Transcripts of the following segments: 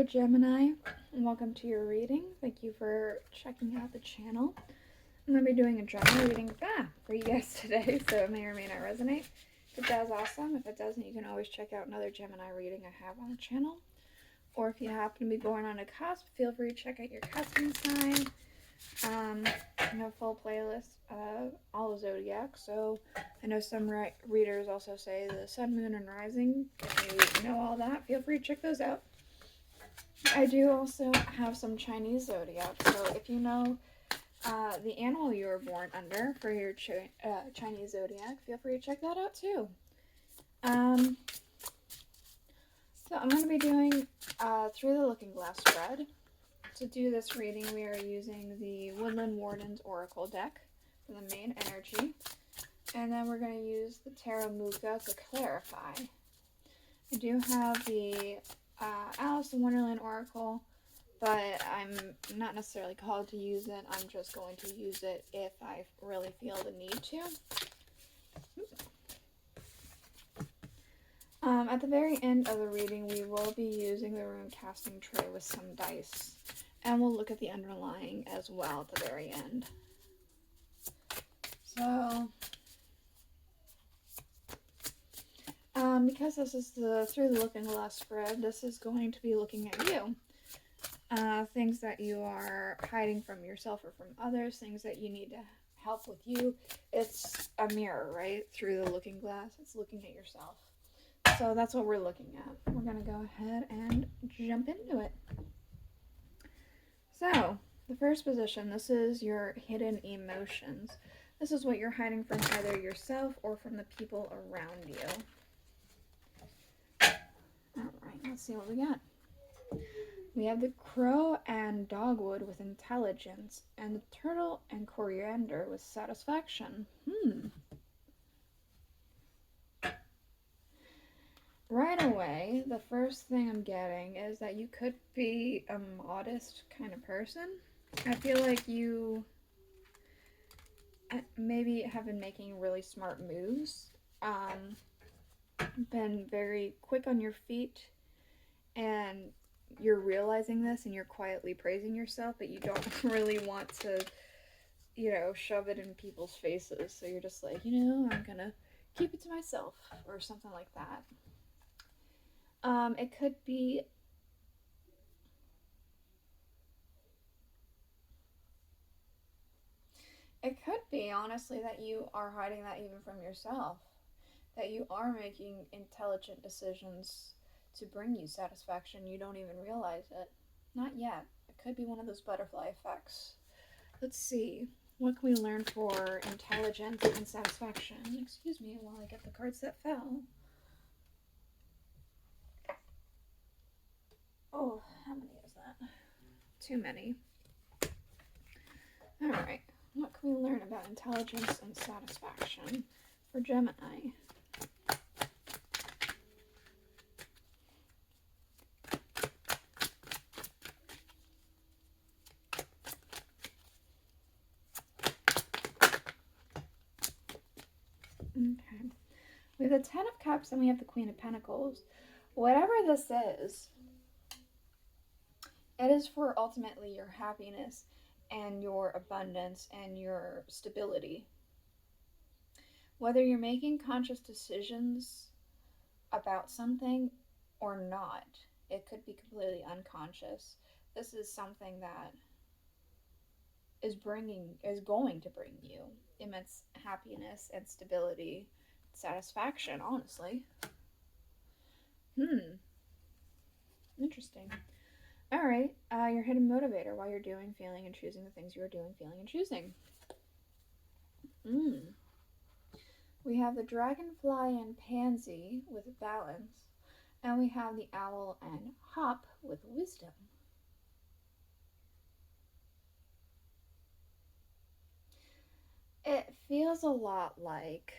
Hello, Gemini, and welcome to your reading. Thank you for checking out the channel. I'm going to be doing a Gemini reading for you guys today, so it may or may not resonate. If it does, awesome. If it doesn't, you can always check out another Gemini reading I have on the channel. Or if you happen to be born on a cusp, feel free to check out your cusping sign. I have a full playlist of all the zodiac, so I know some readers also say the sun, moon, and rising. If you know all that, feel free to check those out. I do also have some Chinese zodiac, so if you know the animal you were born under for your Chinese zodiac, feel free to check that out too. So I'm going to be doing Through the Looking Glass spread. To do this reading, we are using the Woodland Wardens Oracle deck for the main energy. And then we're going to use the Tarot Mucha to clarify. I do have the Alice in Wonderland Oracle, but I'm not necessarily called to use it. I'm just going to use it if I really feel the need to. At the very end of the reading, we will be using the rune casting tray with some dice, and we'll look at the underlying as well at the very end. So, because this is the Through the Looking Glass spread, this is going to be looking at you. Things that you are hiding from yourself or from others, things that you need to help with you. It's a mirror, right? Through the looking glass, it's looking at yourself. So that's what we're looking at. We're going to go ahead and jump into it. So, the first position, this is your hidden emotions. This is what you're hiding from either yourself or from the people around you. Alright, let's see what we got. We have the crow and dogwood with intelligence, and the turtle and coriander with satisfaction. Right away, the first thing I'm getting is that you could be a modest kind of person. I feel like you maybe have been making really smart moves, been very quick on your feet, and you're realizing this and you're quietly praising yourself, but you don't really want to, shove it in people's faces. So you're just like, I'm gonna keep it to myself or something like that. It could be honestly that you are hiding that even from yourself, that you are making intelligent decisions to bring you satisfaction. You don't even realize it. Not yet. It could be one of those butterfly effects. Let's see. What can we learn for intelligence and satisfaction? Excuse me while I get the cards that fell. Oh, how many is that? Too many. Alright. What can we learn about intelligence and satisfaction for Gemini? Okay. We have the Ten of Cups and we have the Queen of Pentacles. Whatever this is, it is for ultimately your happiness and your abundance and your stability. Whether you're making conscious decisions about something or not, it could be completely unconscious. This is something that is going to bring you immense happiness and stability, satisfaction, honestly. Interesting. Alright, your hidden motivator, why you're doing, feeling, and choosing the things you are doing, feeling, and choosing. We have the dragonfly and pansy with balance, and we have the owl and hop with wisdom. It feels a lot like,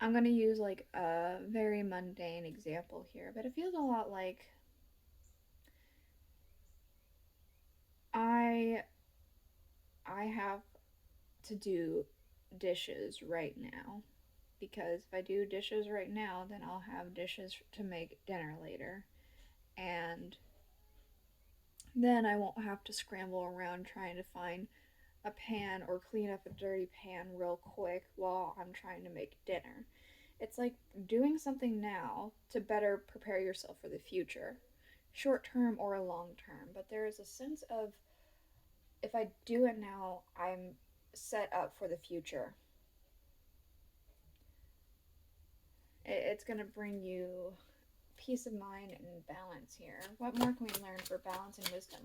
I'm going to use like a very mundane example here, but it feels a lot like I have to do dishes right now. because if I do dishes right now, then I'll have dishes to make dinner later. And then I won't have to scramble around trying to find a pan or clean up a dirty pan real quick while I'm trying to make dinner. It's like doing something now to better prepare yourself for the future, short term or long term. But there is a sense of if I do it now, I'm set up for the future. It's going to bring you peace of mind and balance here. What more can we learn for balance and wisdom?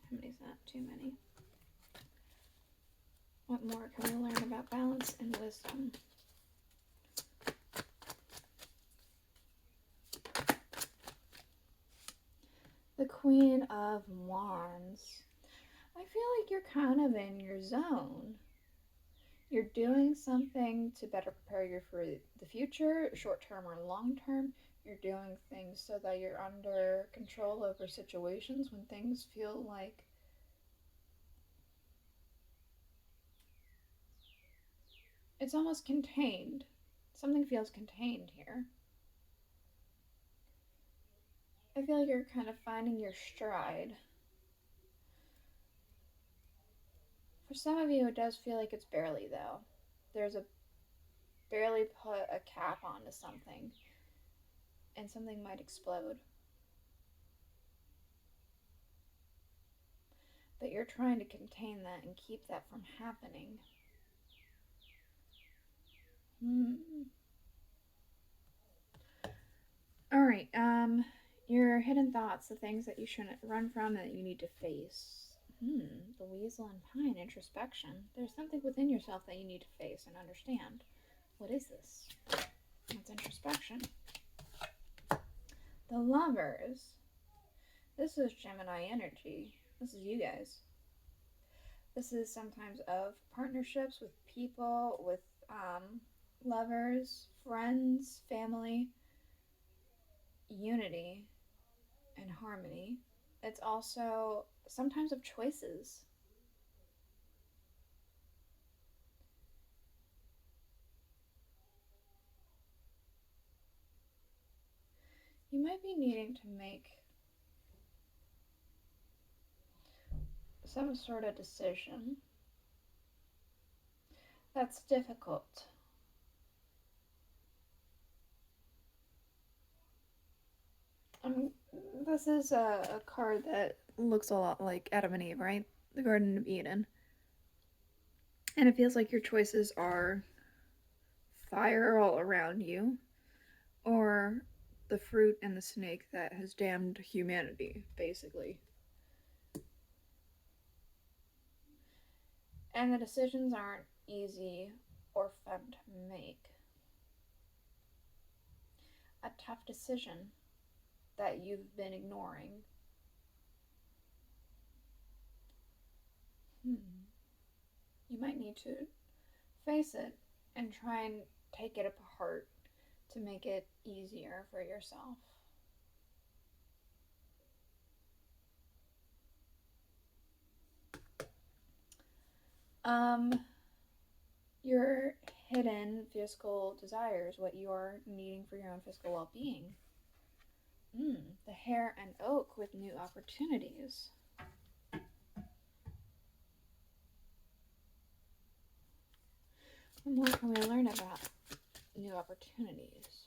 How many is that? Too many. What more can we learn about balance and wisdom? The Queen of Wands. I feel like you're kind of in your zone. You're doing something to better prepare you for the future, short term or long term. You're doing things so that you're under control over situations when things feel like it's almost contained. Something feels contained here. I feel like you're kind of finding your stride. For some of you, it does feel like it's barely, though. There's a barely put a cap onto something, and something might explode. But you're trying to contain that and keep that from happening. All right. Your hidden thoughts, the things that you shouldn't run from and that you need to face. The weasel and pine, introspection. There's something within yourself that you need to face and understand. What is this? It's introspection. The Lovers. This is Gemini energy. This is you guys. This is sometimes of partnerships with people, with lovers, friends, family, unity, and harmony. It's also sometimes of choices. You might be needing to make some sort of decision that's difficult. This is a card that looks a lot like Adam and Eve, right? The Garden of Eden. And it feels like your choices are fire all around you, or the fruit and the snake that has damned humanity, basically. And the decisions aren't easy or fun to make. A tough decision that you've been ignoring. You might need to face it and try and take it apart to make it easier for yourself. Your hidden physical desires, what you're needing for your own physical well-being. The hare and oak with new opportunities. What more can we learn about new opportunities?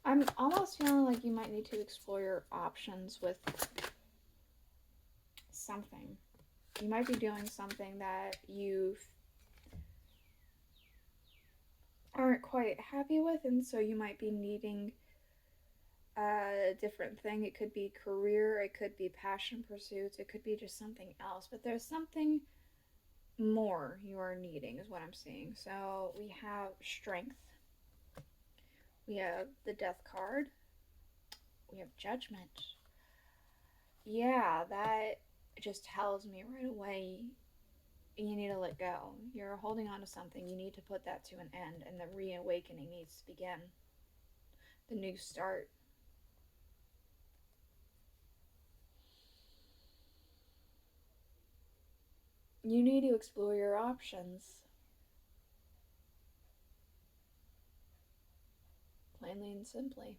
I'm almost feeling like you might need to explore your options with something. You might be doing something that you aren't quite happy with, and so you might be needing a different thing. It could be career, it could be passion pursuits, it could be just something else, but there's something more you are needing is what I'm seeing. So we have strength, we have the death card, we have judgment. Yeah, that just tells me right away you need to let go. You're holding on to something, you need to put that to an end, and the reawakening needs to begin. The new start. You need to explore your options. Plainly and simply.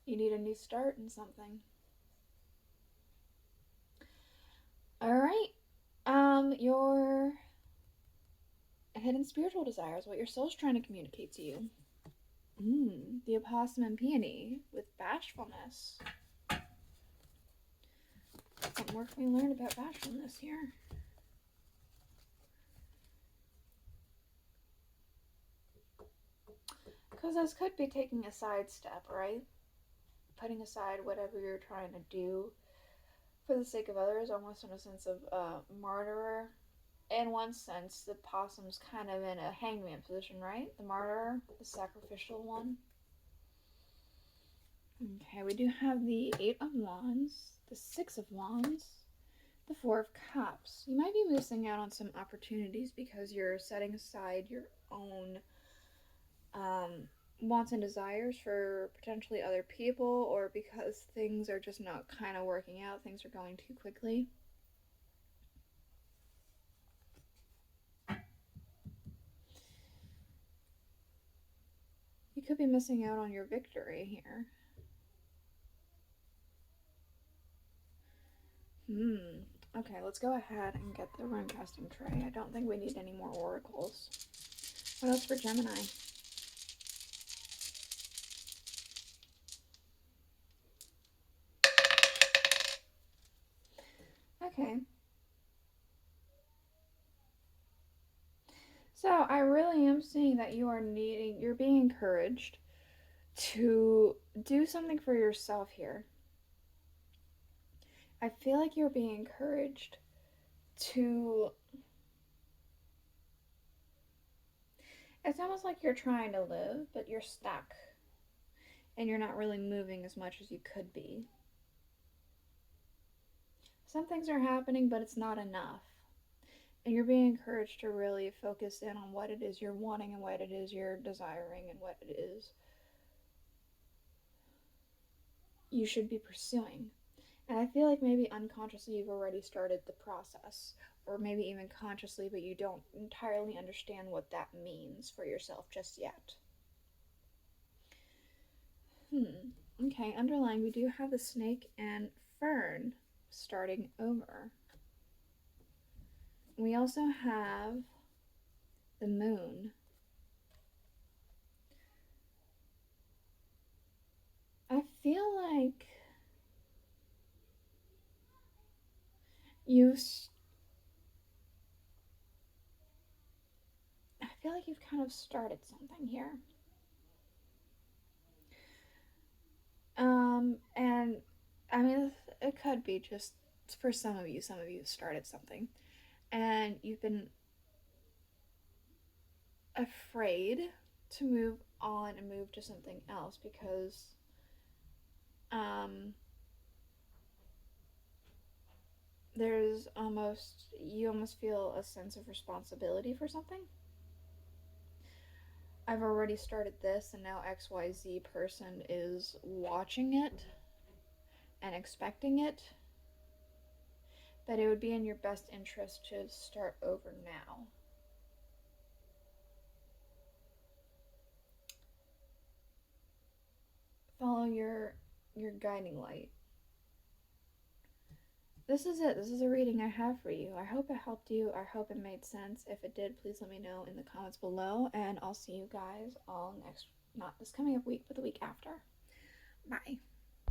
You need a new start in something. Alright. Your hidden spiritual desires, what your soul's trying to communicate to you. The opossum and peony with bashfulness. What more can we learn about bashfulness here? Because this could be taking a sidestep, right? Putting aside whatever you're trying to do for the sake of others, almost in a sense of martyrer. In one sense, the possum's kind of in a hangman position, right? The martyr, the sacrificial one. Okay, we do have the 8 of Wands, the 6 of Wands, the 4 of Cups. You might be missing out on some opportunities because you're setting aside your own wants and desires for potentially other people, or because things are just not kind of working out, things are going too quickly. You could be missing out on your victory here. Okay, let's go ahead and get the rune casting tray. I don't think we need any more oracles. What else for Gemini? Okay. So I really am seeing that you're being encouraged to do something for yourself here. I feel like you're being encouraged to... It's almost like you're trying to live, but you're stuck. And you're not really moving as much as you could be. Some things are happening, but it's not enough. And you're being encouraged to really focus in on what it is you're wanting and what it is you're desiring and what it is you should be pursuing. And I feel like maybe unconsciously you've already started the process, or maybe even consciously, but you don't entirely understand what that means for yourself just yet. Okay, underlying, we do have the snake and fern starting over. We also have the moon. I feel like you've kind of started something here. And I mean, it could be just for some of you started something, and you've been afraid to move on and move to something else because you almost feel a sense of responsibility for something. I've already started this, and now XYZ person is watching it and expecting it, but it would be in your best interest to start over now. Follow your guiding light. This is it. This is a reading I have for you. I hope it helped you. I hope it made sense. If it did, please let me know in the comments below, and I'll see you guys all not this coming up week, but the week after. Bye.